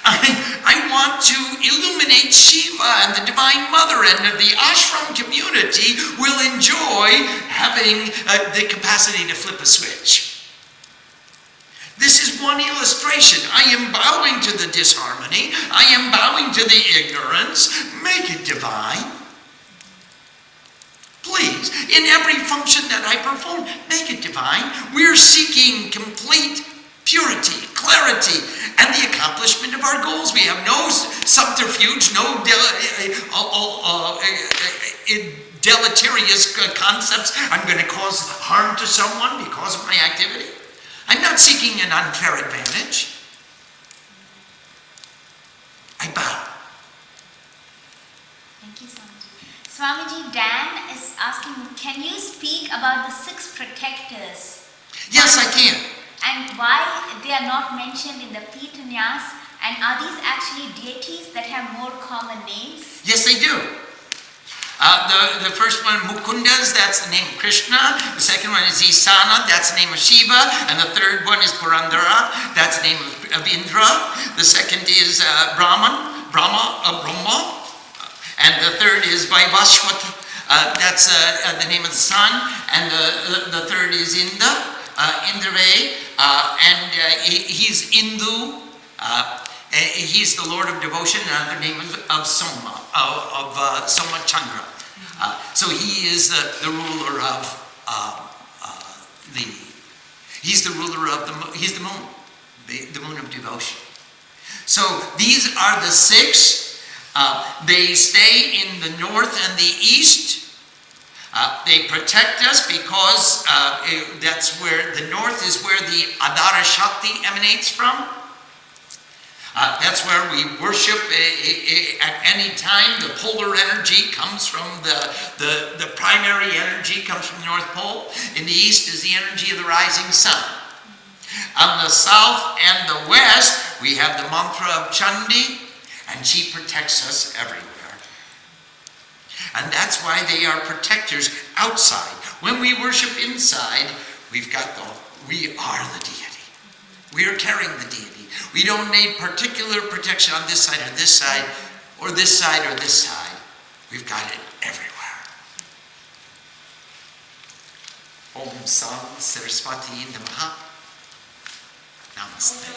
I want to illuminate Shiva, and the Divine Mother and the ashram community will enjoy having the capacity to flip a switch. This is one illustration. I am bowing to the disharmony. I am bowing to the ignorance. Make it divine. Please, in every function that I perform, make it divine. We're seeking complete purity, clarity, and the accomplishment of our goals. We have no subterfuge, no deleterious concepts. I'm going to cause harm to someone because of my activity. I'm not seeking an unfair advantage. I bow. Thank you, Swamiji. Swamiji, Dan is asking, can you speak about the 6 protectors? Yes, I can. And why they are not mentioned in the Pitanyas? And are these actually deities that have more common names? Yes, they do. The first one, Mukundas, that's the name of Krishna. The second one is Isana, that's the name of Shiva. And the third one is Purandara, that's the name of Indra. The second is Brahma. And the third is Vaivashwat, that's the name of the sun. And the third is Indrave, and he's Indu. He's the Lord of Devotion, and the name of Soma, Soma Chandra. So he is the ruler of he's the ruler of he's the moon, the moon of devotion. So these are the 6. They stay in the north and the east. They protect us because that's where the north is where the Adara Shakti emanates from. That's where we worship at any time. The polar energy comes from the primary energy comes from the North Pole. In the east is the energy of the rising sun. On the south and the west, we have the mantra of Chandi, and she protects us everywhere. And that's why they are protectors outside. When we worship inside, we are the deity. We are carrying the deity. We don't need particular protection on this side or this side, or this side or this side. We've got it everywhere. Om Sam Saraswati Namaha. Namaste.